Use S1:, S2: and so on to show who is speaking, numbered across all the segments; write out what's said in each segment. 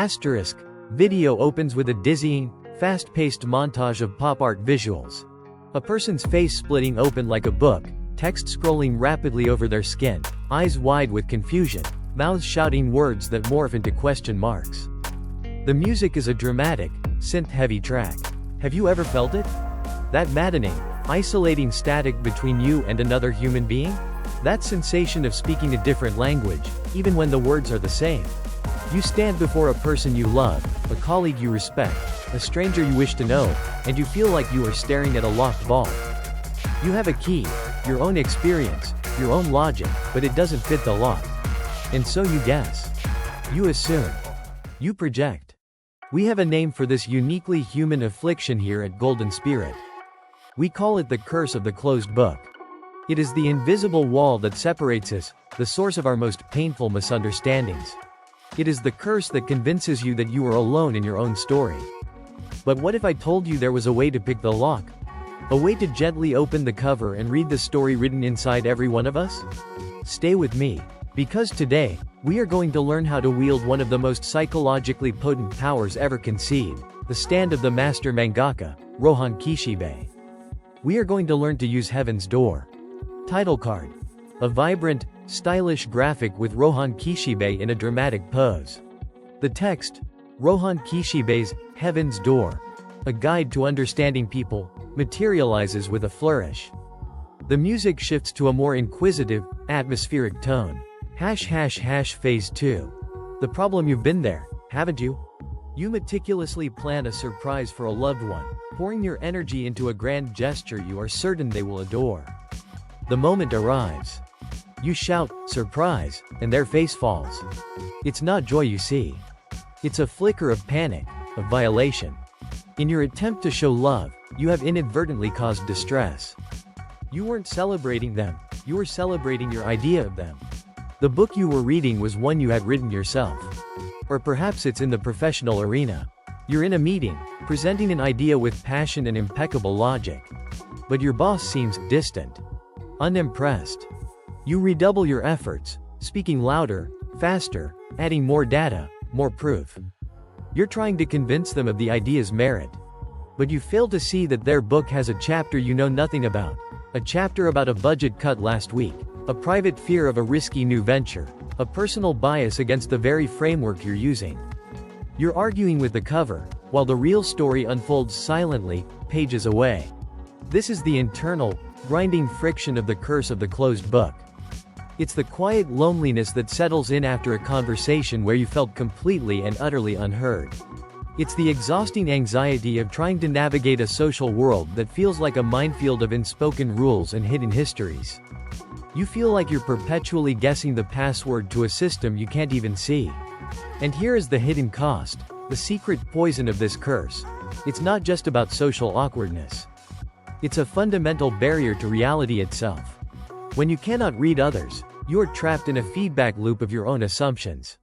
S1: Asterisk. Video opens with a dizzying, fast-paced montage of pop art visuals. A person's face splitting open like a book, text scrolling rapidly over their skin, eyes wide with confusion, mouths shouting words that morph into question marks. The music is a dramatic, synth-heavy track. Have you ever felt it? That maddening, isolating static between you and another human being? That sensation of speaking a different language, even when the words are the same. You stand before a person you love, a colleague you respect, a stranger you wish to know, and you feel like you are staring at a locked vault. You have a key, your own experience, your own logic, but it doesn't fit the lock. And so you guess. You assume. You project. We have a name for this uniquely human affliction here at Golden Spirit. We call it the curse of the closed book. It is the invisible wall that separates us, the source of our most painful misunderstandings. It is the curse that convinces you that you are alone in your own story. But what if I told you there was a way to pick the lock? A way to gently open the cover and read the story written inside every one of us? Stay with me, because today, we are going to learn how to wield one of the most psychologically potent powers ever conceived, the stand of the master mangaka, Rohan Kishibe. We are going to learn to use Heaven's Door. Title card. A vibrant, stylish graphic with Rohan Kishibe in a dramatic pose. The text, Rohan Kishibe's Heaven's Door, a guide to understanding people, materializes with a flourish. The music shifts to a more inquisitive, atmospheric tone. Phase 2. The problem. You've been there, haven't you? You meticulously plan a surprise for a loved one, pouring your energy into a grand gesture you are certain they will adore. The moment arrives. You shout, "Surprise," and their face falls. It's not joy you see. It's a flicker of panic, of violation. In your attempt to show love, you have inadvertently caused distress. You weren't celebrating them, you were celebrating your idea of them. The book you were reading was one you had written yourself. Or perhaps it's in the professional arena. You're in a meeting, presenting an idea with passion and impeccable logic. But your boss seems distant, unimpressed. You redouble your efforts, speaking louder, faster, adding more data, more proof. You're trying to convince them of the idea's merit. But you fail to see that their book has a chapter you know nothing about. A chapter about a budget cut last week, a private fear of a risky new venture, a personal bias against the very framework you're using. You're arguing with the cover, while the real story unfolds silently, pages away. This is the internal, grinding friction of the curse of the closed book. It's the quiet loneliness that settles in after a conversation where you felt completely and utterly unheard. It's the exhausting anxiety of trying to navigate a social world that feels like a minefield of unspoken rules and hidden histories. You feel like you're perpetually guessing the password to a system you can't even see. And here is the hidden cost, the secret poison of this curse. It's not just about social awkwardness. It's a fundamental barrier to reality itself. When you cannot read others, you are trapped in a feedback loop of your own assumptions.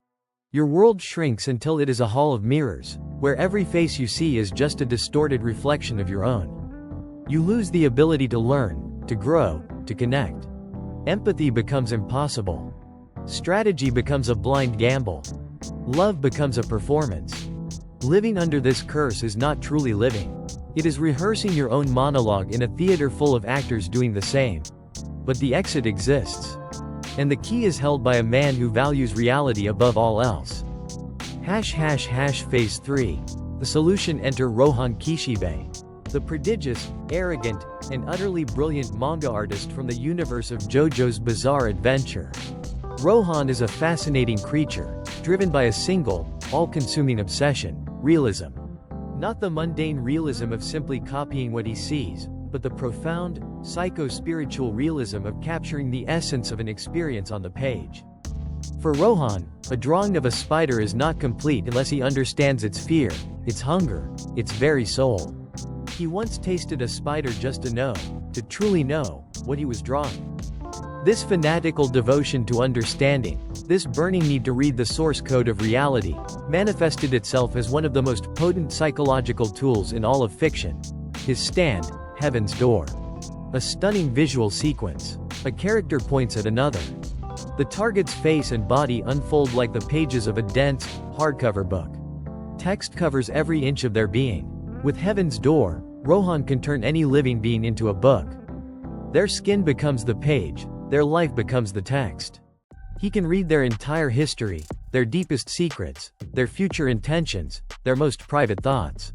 S1: Your world shrinks until it is a hall of mirrors, where every face you see is just a distorted reflection of your own. You lose the ability to learn, to grow, to connect. Empathy becomes impossible. Strategy becomes a blind gamble. Love becomes a performance. Living under this curse is not truly living. It is rehearsing your own monologue in a theater full of actors doing the same. But the exit exists. And the key is held by a man who values reality above all else. Phase 3. The solution. Enter Rohan Kishibe. The prodigious, arrogant, and utterly brilliant manga artist from the universe of JoJo's Bizarre Adventure. Rohan is a fascinating creature, driven by a single, all-consuming obsession: realism. Not the mundane realism of simply copying what he sees, but the profound, psycho-spiritual realism of capturing the essence of an experience on the page. For Rohan, a drawing of a spider is not complete unless he understands its fear, its hunger, its very soul. He once tasted a spider just to know, to truly know, what he was drawing. This fanatical devotion to understanding, this burning need to read the source code of reality, manifested itself as one of the most potent psychological tools in all of fiction. His stand, Heaven's Door. A stunning visual sequence. A character points at another. The target's face and body unfold like the pages of a dense, hardcover book. Text covers every inch of their being. With Heaven's Door, Rohan can turn any living being into a book. Their skin becomes the page, their life becomes the text. He can read their entire history, their deepest secrets, their future intentions, their most private thoughts.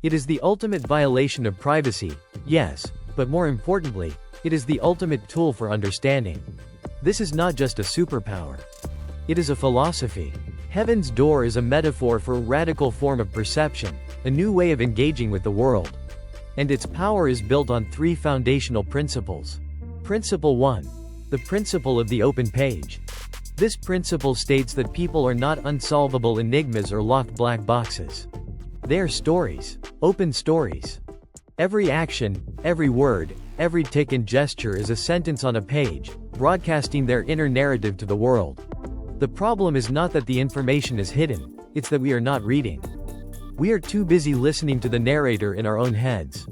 S1: It is the ultimate violation of privacy, yes, but more importantly, it is the ultimate tool for understanding. This is not just a superpower. It is a philosophy. Heaven's Door is a metaphor for a radical form of perception, a new way of engaging with the world. And its power is built on three foundational principles. Principle 1. The principle of the open page. This principle states that people are not unsolvable enigmas or locked black boxes. They are stories, open stories. Every action, every word, every tick and gesture is a sentence on a page, broadcasting their inner narrative to the world. The problem is not that the information is hidden, it's that we are not reading. We are too busy listening to the narrator in our own heads.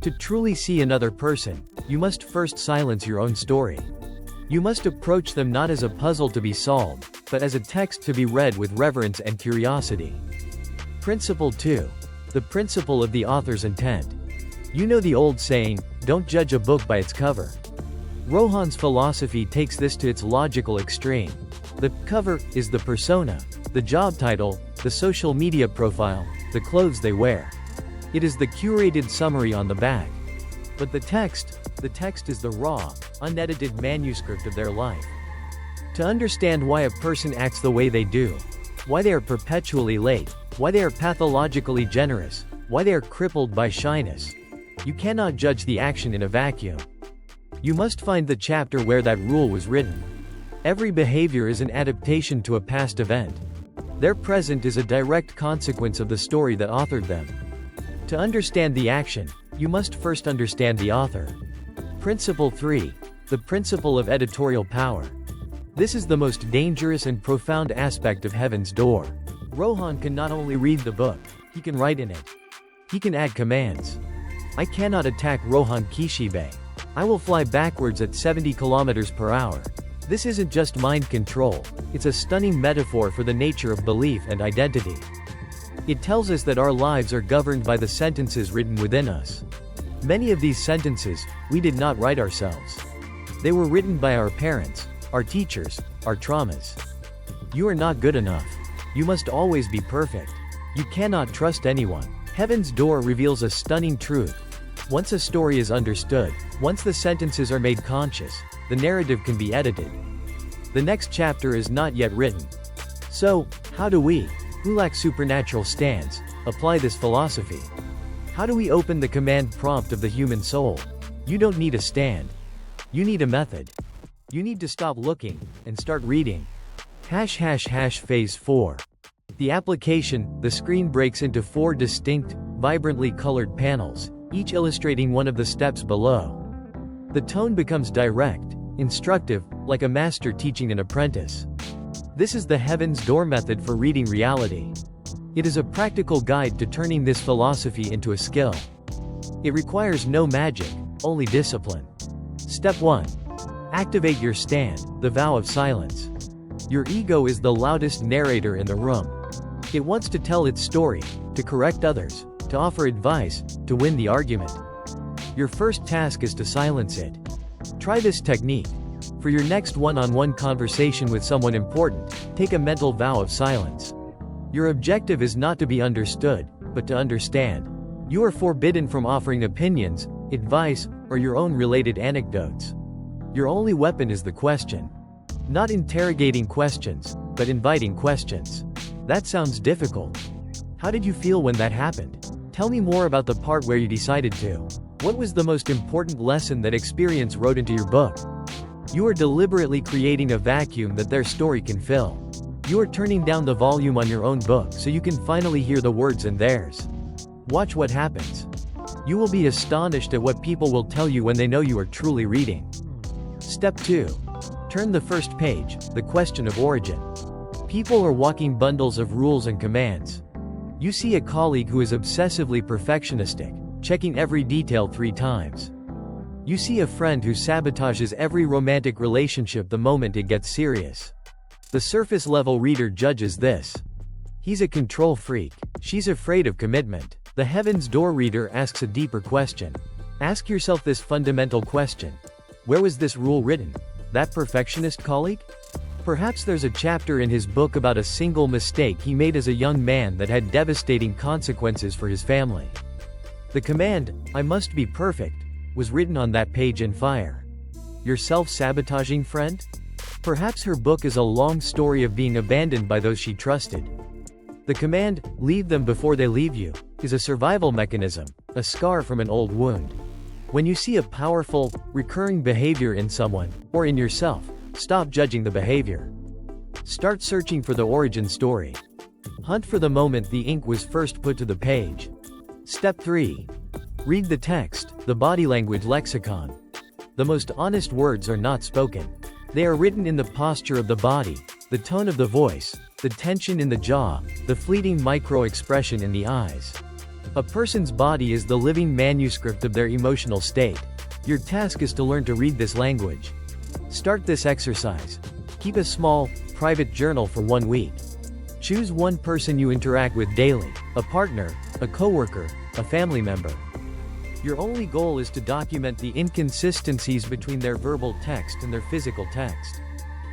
S1: To truly see another person, you must first silence your own story. You must approach them not as a puzzle to be solved, but as a text to be read with reverence and curiosity. Principle 2. The principle of the author's intent. You know the old saying, don't judge a book by its cover. Rohan's philosophy takes this to its logical extreme. The cover is the persona, the job title, the social media profile, the clothes they wear. It is the curated summary on the back. But the text is the raw, unedited manuscript of their life. To understand why a person acts the way they do, why they are perpetually late, why they are pathologically generous, why they are crippled by shyness, you cannot judge the action in a vacuum. You must find the chapter where that rule was written. Every behavior is an adaptation to a past event. Their present is a direct consequence of the story that authored them. To understand the action, you must first understand the author. Principle 3. The principle of editorial power. This is the most dangerous and profound aspect of Heaven's Door. Rohan can not only read the book, he can write in it. He can add commands. I cannot attack Rohan Kishibe. I will fly backwards at 70 kilometers per hour. This isn't just mind control, it's a stunning metaphor for the nature of belief and identity. It tells us that our lives are governed by the sentences written within us. Many of these sentences, we did not write ourselves. They were written by our parents, our teachers, our traumas. You are not good enough. You must always be perfect. You cannot trust anyone. Heaven's Door reveals a stunning truth. Once a story is understood, once the sentences are made conscious, the narrative can be edited. The next chapter is not yet written. So, how do we, who lack supernatural stands, apply this philosophy? How do we open the command prompt of the human soul? You don't need a stand. You need a method. You need to stop looking, and start reading. Phase 4. The application, the screen breaks into 4 distinct, vibrantly colored panels, each illustrating one of the steps below. The tone becomes direct, instructive, like a master teaching an apprentice. This is the Heaven's Door method for reading reality. It is a practical guide to turning this philosophy into a skill. It requires no magic, only discipline. Step 1. Activate your stand, the vow of silence. Your ego is the loudest narrator in the room. It wants to tell its story, to correct others, to offer advice, to win the argument. Your first task is to silence it. Try this technique. For your next one-on-one conversation with someone important, take a mental vow of silence. Your objective is not to be understood, but to understand. You are forbidden from offering opinions, advice, or your own related anecdotes. Your only weapon is the question. Not interrogating questions, but inviting questions. That sounds difficult. How did you feel when that happened? Tell me more about the part where you decided to. What was the most important lesson that experience wrote into your book? You are deliberately creating a vacuum that their story can fill. You are turning down the volume on your own book so you can finally hear the words in theirs. Watch what happens. You will be astonished at what people will tell you when they know you are truly reading. Step 2. Turn the first page, the question of origin. People are walking bundles of rules and commands. You see a colleague who is obsessively perfectionistic, checking every detail 3 times. You see a friend who sabotages every romantic relationship the moment it gets serious. The surface-level reader judges this. He's a control freak. She's afraid of commitment. The Heaven's Door reader asks a deeper question. Ask yourself this fundamental question. Where was this rule written? That perfectionist colleague? Perhaps there's a chapter in his book about a single mistake he made as a young man that had devastating consequences for his family. The command, "I must be perfect," was written on that page in fire. Your self-sabotaging friend? Perhaps her book is a long story of being abandoned by those she trusted. The command, "Leave them before they leave you," is a survival mechanism, a scar from an old wound. When you see a powerful, recurring behavior in someone, or in yourself, stop judging the behavior. Start searching for the origin story. Hunt for the moment the ink was first put to the page. Step 3. Read the text, the body language lexicon. The most honest words are not spoken. They are written in the posture of the body, the tone of the voice, the tension in the jaw, the fleeting micro-expression in the eyes. A person's body is the living manuscript of their emotional state. Your task is to learn to read this language. Start this exercise. Keep a small, private journal for 1 week. Choose one person you interact with daily, a partner, a coworker, a family member. Your only goal is to document the inconsistencies between their verbal text and their physical text.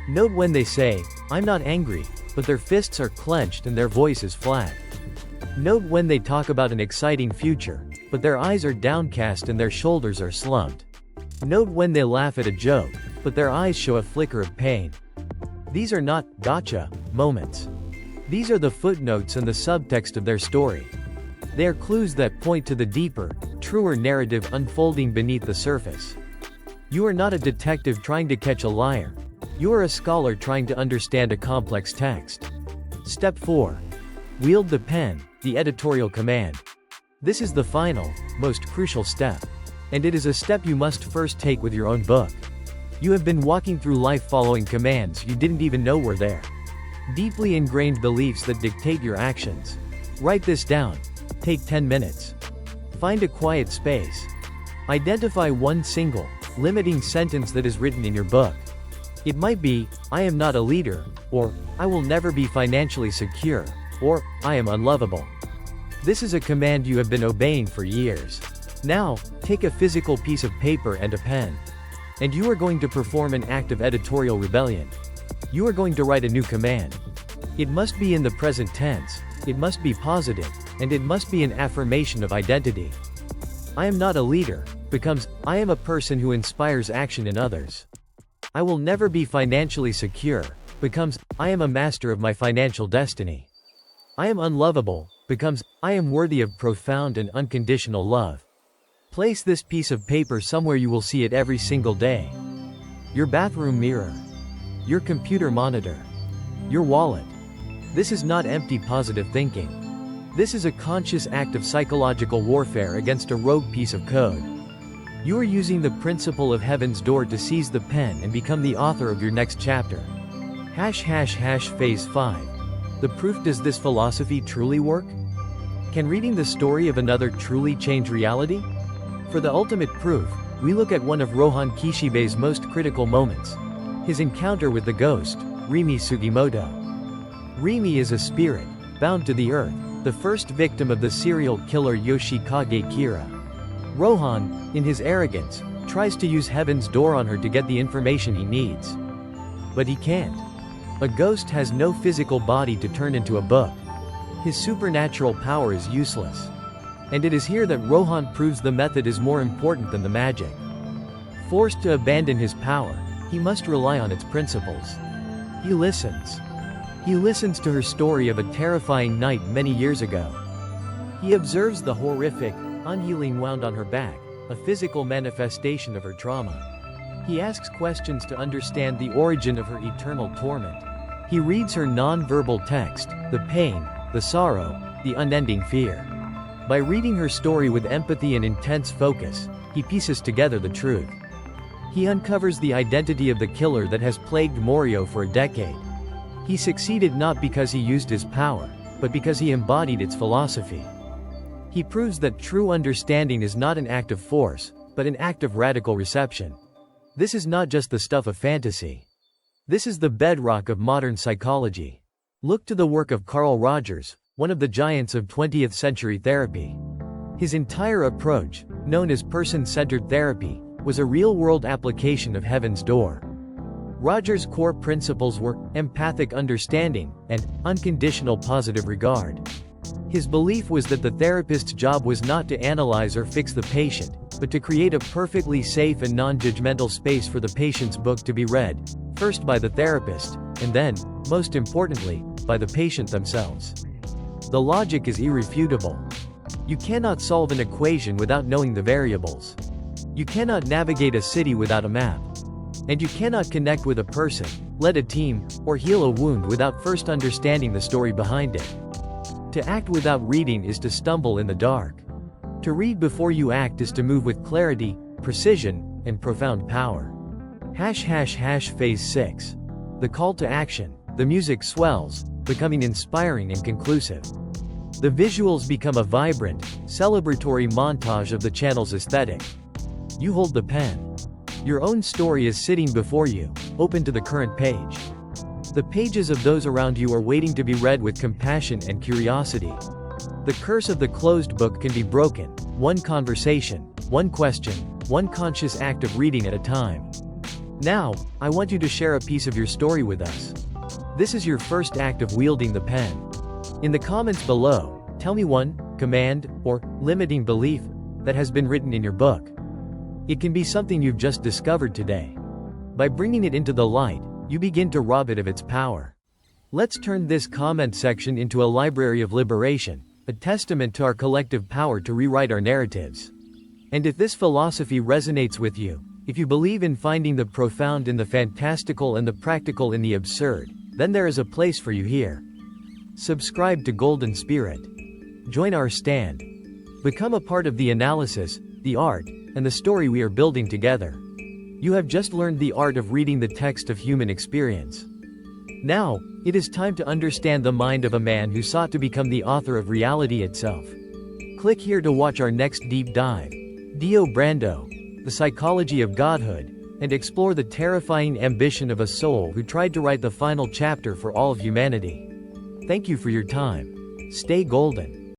S1: Note when they say, "I'm not angry," but their fists are clenched and their voice is flat. Note when they talk about an exciting future, but their eyes are downcast and their shoulders are slumped. Note when they laugh at a joke, but their eyes show a flicker of pain. These are not gotcha moments. These are the footnotes and the subtext of their story. They are clues that point to the deeper, truer narrative unfolding beneath the surface. You are not a detective trying to catch a liar. You are a scholar trying to understand a complex text. Step 4. Wield the pen, the editorial command. This is the final, most crucial step. And it is a step you must first take with your own book. You have been walking through life following commands you didn't even know were there. Deeply ingrained beliefs that dictate your actions. Write this down. Take 10 minutes. Find a quiet space. Identify one single, limiting sentence that is written in your book. It might be, "I am not a leader," or "I will never be financially secure," or "I am unlovable." This is a command you have been obeying for years. Now, take a physical piece of paper and a pen. And you are going to perform an act of editorial rebellion. You are going to write a new command. It must be in the present tense, it must be positive, and it must be an affirmation of identity. "I am not a leader" becomes, "I am a person who inspires action in others." "I will never be financially secure" becomes, "I am a master of my financial destiny." "I am unlovable" becomes, "I am worthy of profound and unconditional love." Place this piece of paper somewhere you will see it every single day. Your bathroom mirror. Your computer monitor. Your wallet. This is not empty positive thinking. This is a conscious act of psychological warfare against a rogue piece of code. You are using the principle of Heaven's Door to seize the pen and become the author of your next chapter. Phase 5. The proof. Does this philosophy truly work? Can reading the story of another truly change reality? For the ultimate proof, we look at one of Rohan Kishibe's most critical moments. His encounter with the ghost, Rimi Sugimoto. Rimi is a spirit, bound to the earth, the first victim of the serial killer Yoshikage Kira. Rohan, in his arrogance, tries to use Heaven's Door on her to get the information he needs. But he can't. A ghost has no physical body to turn into a book. His supernatural power is useless. And it is here that Rohan proves the method is more important than the magic. Forced to abandon his power, he must rely on its principles. He listens. He listens to her story of a terrifying night many years ago. He observes the horrific, unhealing wound on her back, a physical manifestation of her trauma. He asks questions to understand the origin of her eternal torment. He reads her non-verbal text, the pain, the sorrow, the unending fear. By reading her story with empathy and intense focus, he pieces together the truth. He uncovers the identity of the killer that has plagued Morio for a decade. He succeeded not because he used his power, but because he embodied its philosophy. He proves that true understanding is not an act of force, but an act of radical reception. This is not just the stuff of fantasy. This is the bedrock of modern psychology. Look to the work of Carl Rogers, one of the giants of 20th century therapy. His entire approach, known as person-centered therapy, was a real-world application of Heaven's Door. Rogers' core principles were empathic understanding and unconditional positive regard. His belief was that the therapist's job was not to analyze or fix the patient, but to create a perfectly safe and non-judgmental space for the patient's book to be read, first by the therapist, and then, most importantly, by the patient themselves. The logic is irrefutable. You cannot solve an equation without knowing the variables. You cannot navigate a city without a map. And you cannot connect with a person, lead a team, or heal a wound without first understanding the story behind it. To act without reading is to stumble in the dark. To read before you act is to move with clarity, precision, and profound power. Phase 6. The call to action. The music swells, becoming inspiring and conclusive. The visuals become a vibrant, celebratory montage of the channel's aesthetic. You hold the pen. Your own story is sitting before you, open to the current page. The pages of those around you are waiting to be read with compassion and curiosity. The curse of the closed book can be broken, one conversation, one question, one conscious act of reading at a time. Now, I want you to share a piece of your story with us. This is your first act of wielding the pen. In the comments below, tell me one command or limiting belief that has been written in your book. It can be something you've just discovered today. By bringing it into the light, you begin to rob it of its power. Let's turn this comment section into a library of liberation, a testament to our collective power to rewrite our narratives. And if this philosophy resonates with you, if you believe in finding the profound in the fantastical and the practical in the absurd, then there is a place for you here. Subscribe to Golden Spirit. Join our stand. Become a part of the analysis, the art, and the story we are building together. You have just learned the art of reading the text of human experience. Now, it is time to understand the mind of a man who sought to become the author of reality itself. Click here to watch our next deep dive. Dio Brando, the psychology of godhood, and explore the terrifying ambition of a soul who tried to write the final chapter for all of humanity. Thank you for your time. Stay golden.